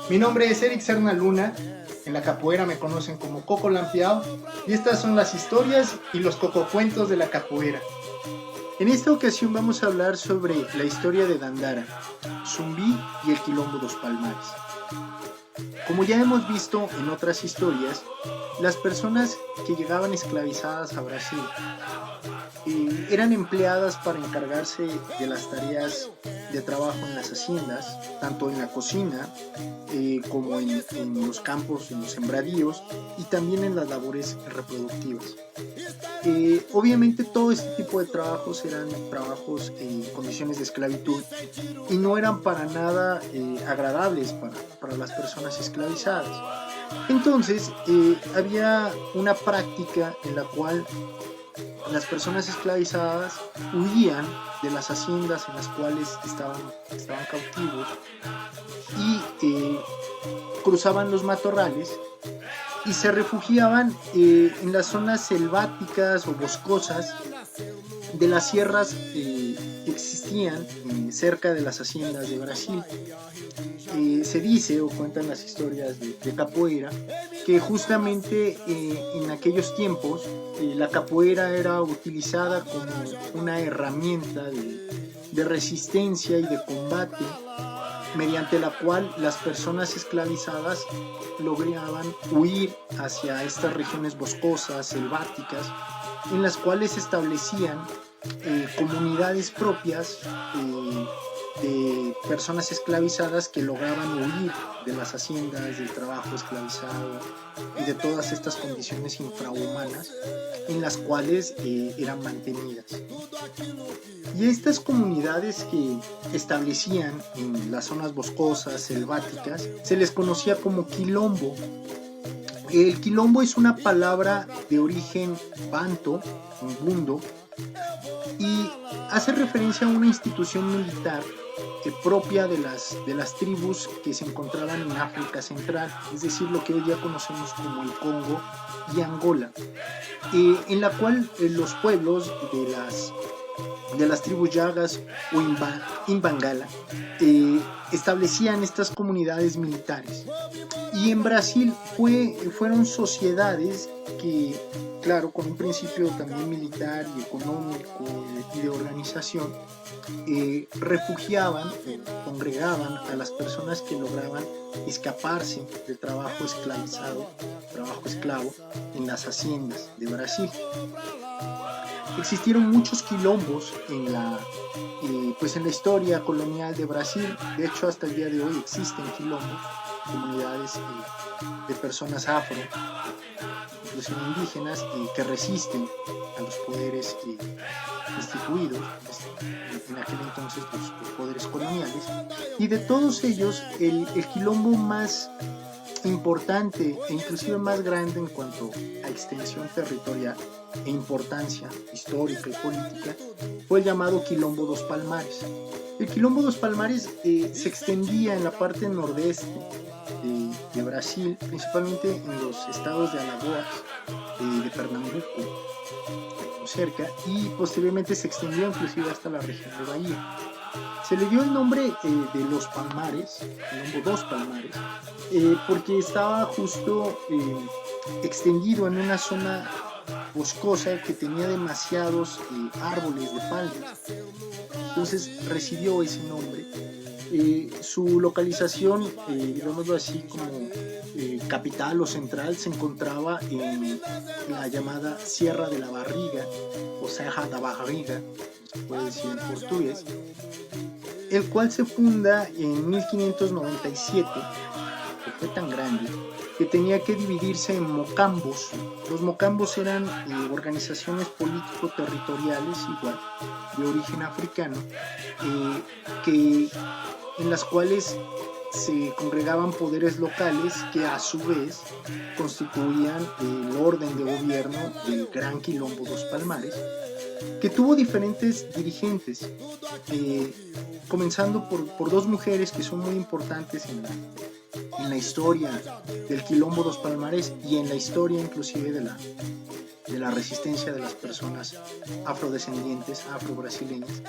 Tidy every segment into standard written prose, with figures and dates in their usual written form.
Mi nombre es Eric Serna Luna, en la capoeira me conocen como Coco Lampiao y estas son las historias y los cococuentos de la capoeira. En esta ocasión vamos a hablar sobre la historia de Dandara, Zumbí y el Quilombo dos Palmares. Como ya hemos visto en otras historias, las personas que llegaban esclavizadas a Brasil eran empleadas para encargarse de las tareas de trabajo en las haciendas, tanto en la cocina como en los campos, en los sembradíos y también en las labores reproductivas. Obviamente todo este tipo de trabajos eran trabajos en condiciones de esclavitud y no eran para nada agradables para las personas esclavizadas. Entonces había una práctica en la cual las personas esclavizadas huían de las haciendas en las cuales estaban cautivos y cruzaban los matorrales y se refugiaban en las zonas selváticas o boscosas de las sierras que existían cerca de las haciendas de Brasil. Se dice o cuentan las historias de capoeira que justamente en aquellos tiempos la capoeira era utilizada como una herramienta de resistencia y de combate mediante la cual las personas esclavizadas lograban huir hacia estas regiones boscosas, selváticas, en las cuales establecían comunidades propias de personas esclavizadas que lograban huir de las haciendas, del trabajo esclavizado y de todas estas condiciones infrahumanas en las cuales eran mantenidas. Y estas comunidades que establecían en las zonas boscosas, selváticas, se les conocía como quilombo. El quilombo es una palabra de origen banto, bundo, y hace referencia a una institución militar propia de las tribus que se encontraban en África Central, es decir, lo que hoy ya conocemos como el Congo y Angola, en la cual los pueblos de las tribus Yagas o Imbangala establecían estas comunidades militares. Y en Brasil fueron sociedades que, claro, con un principio también militar y económico y de organización, refugiaban, congregaban a las personas que lograban escaparse del trabajo esclavizado, trabajo esclavo en las haciendas de Brasil. Existieron muchos quilombos en la historia colonial de Brasil. De hecho, hasta el día de hoy existen quilombos, comunidades de personas afro, incluso indígenas, que resisten a los poderes instituidos en aquel entonces, los poderes coloniales. Y de todos ellos, el quilombo más importante e inclusive más grande en cuanto a extensión territorial e importancia histórica y política fue el llamado Quilombo dos Palmares. El Quilombo dos Palmares se extendía en la parte nordeste de Brasil, principalmente en los estados de Alagoas, de Pernambuco, cerca, y posteriormente se extendió inclusive hasta la región de Bahía. Se le dio el nombre de los Palmares, Quilombo dos Palmares, porque estaba justo extendido en una zona boscosa que tenía demasiados árboles de palmas. Entonces recibió ese nombre. Su localización, digámoslo así, como capital o central, se encontraba en la llamada Sierra de la Barriga, o Serra da Barriga, se puede decir en portugués, el cual se funda en 1597, que fue tan grande que tenía que dividirse en mocambos. Los mocambos eran organizaciones político-territoriales, igual, de origen africano, en las cuales se congregaban poderes locales que a su vez constituían el orden de gobierno del Gran Quilombo dos Palmares, que tuvo diferentes dirigentes, comenzando por dos mujeres que son muy importantes en la historia del Quilombo dos Palmares y en la historia inclusive de la resistencia de las personas afrodescendientes, afrobrasileñas.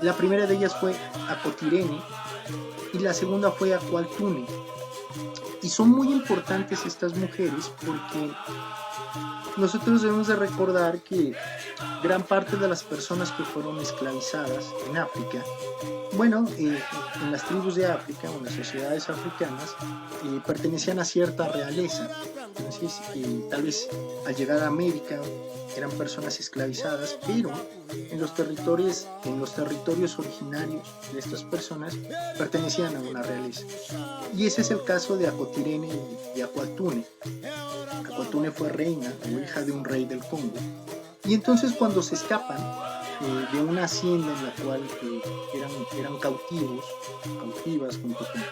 La primera de ellas fue Acotirene y la segunda fue Aqualtune. Y son muy importantes estas mujeres porque nosotros debemos de recordar que gran parte de las personas que fueron esclavizadas en África, bueno, en las tribus de África o en las sociedades africanas, pertenecían a cierta realeza. Entonces, tal vez al llegar a América eran personas esclavizadas, pero en los territorios originarios de estas personas pertenecían a una realeza. Y ese es el caso de Acotirene y Aquatune. Aquatune fue reina o hija de un rey del Congo. Y entonces cuando se escapan de una hacienda en la cual eran cautivas junto con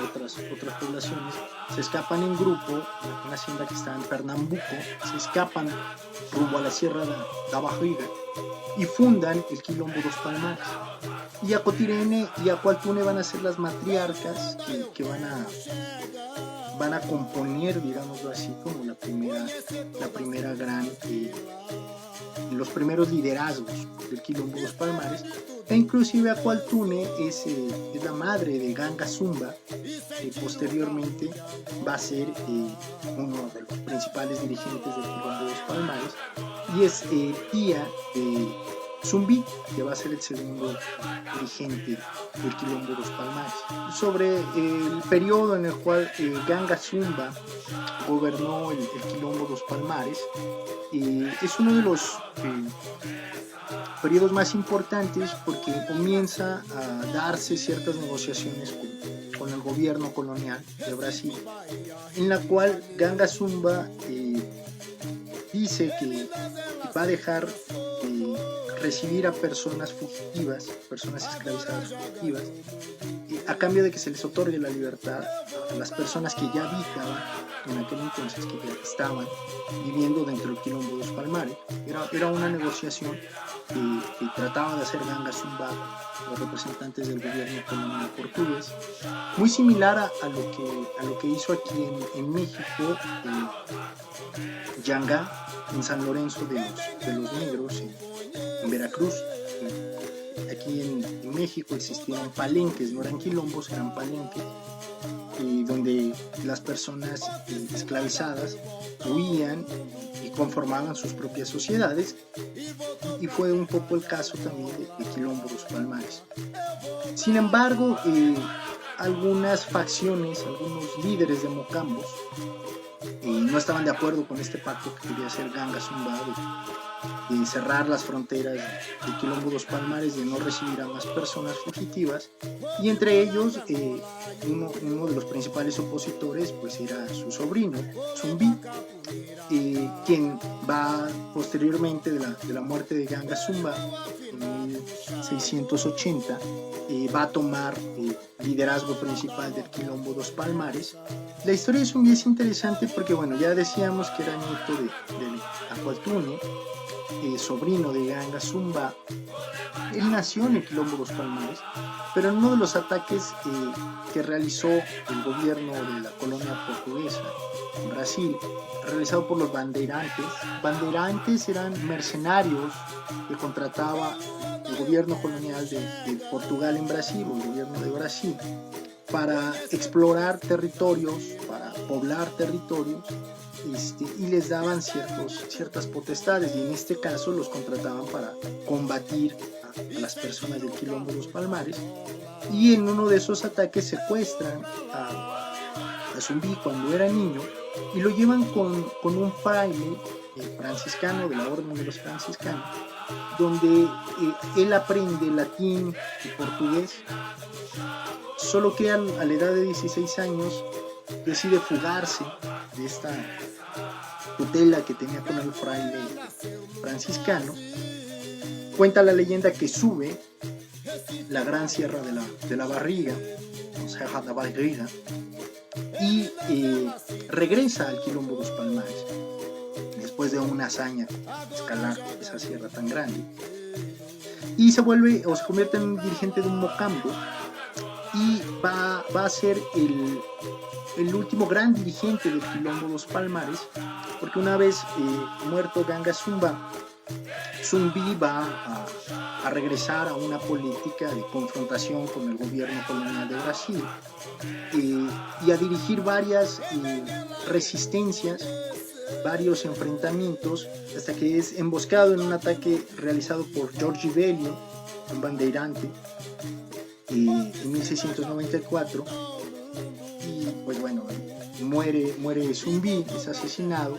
otras poblaciones, se escapan en grupo, una hacienda que está en Pernambuco, se escapan rumbo a la Sierra da Barriga y fundan el Quilombo dos Palmares. Y Acotirene y Aquatune van a ser las matriarcas que van a componer, digámoslo así, como la primera gran los primeros liderazgos del Quilombo dos Palmares. E inclusive Aquatune es la madre de Ganga Zumba, que posteriormente va a ser uno de los principales dirigentes del Quilombo dos Palmares, y es tía de Zumbi, que va a ser el segundo dirigente del Quilombo dos Palmares. Sobre el periodo en el cual Ganga Zumba gobernó el Quilombo dos Palmares, es uno de los periodos más importantes porque comienza a darse ciertas negociaciones con el gobierno colonial de Brasil, en la cual Ganga Zumba dice que va a dejar recibir a personas fugitivas, personas esclavizadas fugitivas, a cambio de que se les otorgue la libertad a las personas que ya habitaban en aquel entonces, que ya estaban viviendo dentro del Quilombo dos Palmares. Era una negociación que trataba de hacer Ganga Zumba, los representantes del gobierno colonial portugués, muy similar a lo que hizo aquí en México Yanga en San Lorenzo de los Negros, en Veracruz. Aquí en México existían palenques, no eran quilombos, eran palenques, donde las personas esclavizadas huían y conformaban sus propias sociedades, y fue un poco el caso también de Quilombo dos Palmares. Sin embargo, algunas facciones, algunos líderes de Mocambos no estaban de acuerdo con este pacto que quería hacer Ganga Zumba de cerrar las fronteras de Quilombo dos Palmares, de no recibir a más personas fugitivas, y entre ellos uno de los principales opositores pues era su sobrino Zumbi, quien va posteriormente de la muerte de Ganga Zumba en 1680 va a tomar liderazgo principal del Quilombo dos Palmares. La historia de Zumbi es interesante porque, bueno, ya decíamos que era nieto de Aquatune, sobrino de Ganga Zumba. Él nació en el Quilombo dos Palmares, pero en uno de los ataques que realizó el gobierno de la colonia portuguesa en Brasil, realizado por los bandeirantes. Bandeirantes eran mercenarios que contrataba el gobierno colonial de Portugal en Brasil, o el gobierno de Brasil, para explorar territorios, para poblar territorios, y les daban ciertas potestades, y en este caso los contrataban para combatir a las personas del Quilombo dos Palmares. Y en uno de esos ataques secuestran a Zumbi cuando era niño y lo llevan con un fraile franciscano de la orden de los franciscanos, donde él aprende latín y portugués, solo que a la edad de 16 años decide fugarse de esta tutela que tenía con el fraile franciscano. Cuenta la leyenda que sube la gran sierra de la Barriga, Serra da Barriga, y regresa al Quilombo dos Palmares después de una hazaña, escalar esa sierra tan grande, y se convierte en un dirigente de un mocambo, y va a ser el último gran dirigente del Quilombo dos Palmares, porque una vez muerto Ganga Zumba, Zumbi va a regresar a una política de confrontación con el gobierno colonial de Brasil y a dirigir varias resistencias, varios enfrentamientos, hasta que es emboscado en un ataque realizado por Jorge Velho, un bandeirante, en 1694. Y pues bueno, muere Zumbi, es asesinado,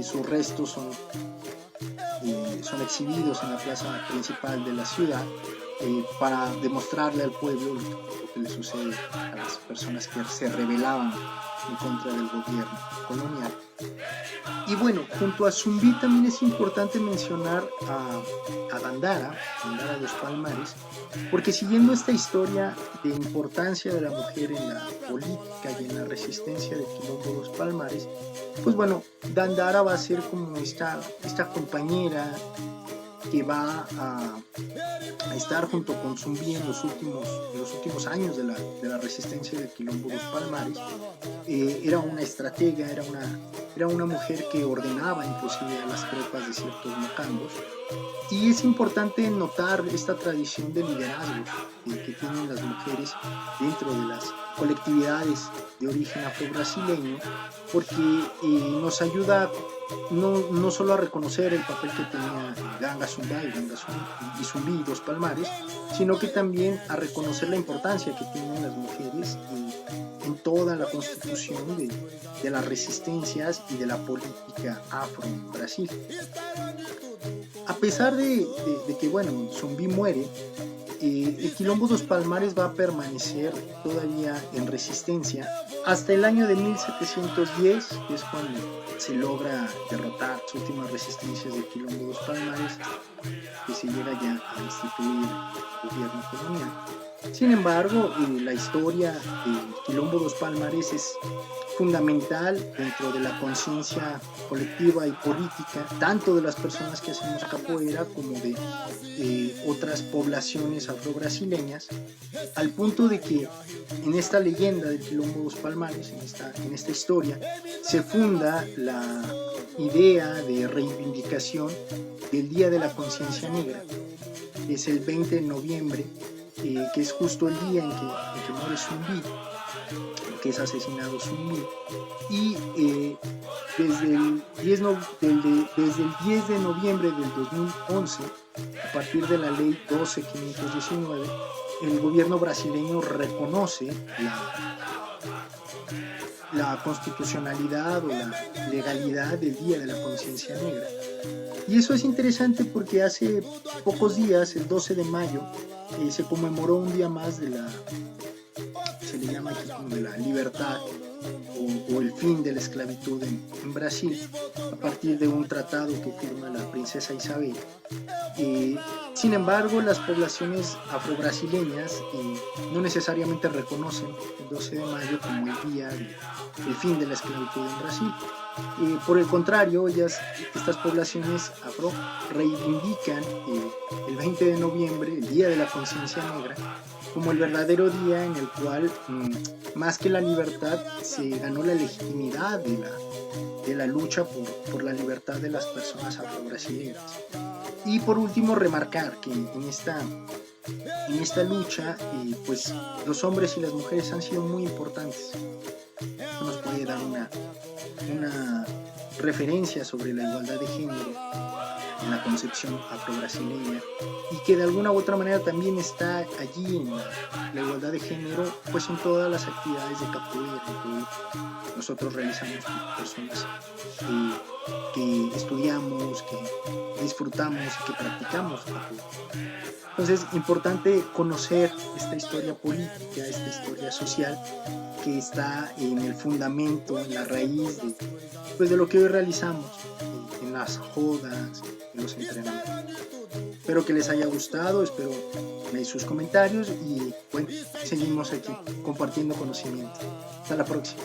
sus restos son exhibidos en la plaza principal de la ciudad para demostrarle al pueblo lo que le sucede a las personas que se rebelaban en contra del gobierno colonial. Y bueno, junto a Zumbi también es importante mencionar a Dandara dos Palmares, porque siguiendo esta historia de importancia de la mujer en la política y en la resistencia de Quilombo dos Palmares, pues bueno, Dandara va a ser como esta compañera que va a estar junto con Zumbi en los últimos años de la resistencia de Quilombo dos Palmares. Era una estratega, era una mujer que ordenaba inclusive a las tropas de ciertos mocambos. Y es importante notar esta tradición de liderazgo que tienen las mujeres dentro de las colectividades de origen afro-brasileño, porque nos ayuda no solo a reconocer el papel que tenía Ganga Sumbay y Zumbi dos Palmares, sino que también a reconocer la importancia que tienen las mujeres en toda la constitución de las resistencias y de la política afro en Brasil. A pesar de que bueno, Zumbi muere, el Quilombo dos Palmares va a permanecer todavía en resistencia hasta el año de 1710, que es cuando se logra derrotar las últimas resistencias del Quilombo dos Palmares, que se llega ya a instituir el gobierno colonial. Sin embargo, la historia del Quilombo dos Palmares es fundamental dentro de la conciencia colectiva y política, tanto de las personas que hacemos capoeira como de otras poblaciones afro-brasileñas, al punto de que en esta leyenda del Quilombo dos Palmares, en esta historia, se funda la idea de reivindicación del Día de la Conciencia Negra. Es el 20 de noviembre, que es justo el día en que muere Zumbi, que es asesinado Zumbi, y desde el 10 de noviembre del 2011, a partir de la ley 12.519, el gobierno brasileño reconoce la constitucionalidad o la legalidad del Día de la Conciencia Negra. Y eso es interesante porque hace pocos días, el 12 de mayo, se conmemoró un día más se le llama aquí como de la libertad o el fin de la esclavitud en Brasil, a partir de un tratado que firma la princesa Isabel. Sin embargo, las poblaciones afro-brasileñas no necesariamente reconocen el 12 de mayo como el día del fin de la esclavitud en Brasil. Por el contrario, estas poblaciones afro reivindican el 20 de noviembre, el Día de la Conciencia Negra, como el verdadero día en el cual, más que la libertad, se ganó la legitimidad de la lucha por la libertad de las personas afro-brasileñas. Y por último, remarcar que en esta lucha, pues los hombres y las mujeres han sido muy importantes. Esto nos puede dar una referencia sobre la igualdad de género en la concepción afro-brasileña, y que de alguna u otra manera también está allí en la igualdad de género, pues en todas las actividades de capoeira que nosotros realizamos como personas que estudiamos, que disfrutamos y que practicamos capoeira. Entonces, importante conocer esta historia política, esta historia social que está en el fundamento, en la raíz de lo que hoy realizamos en las jodas, en los entrenamientos. Espero que les haya gustado, espero sus comentarios y bueno, seguimos aquí compartiendo conocimiento. Hasta la próxima.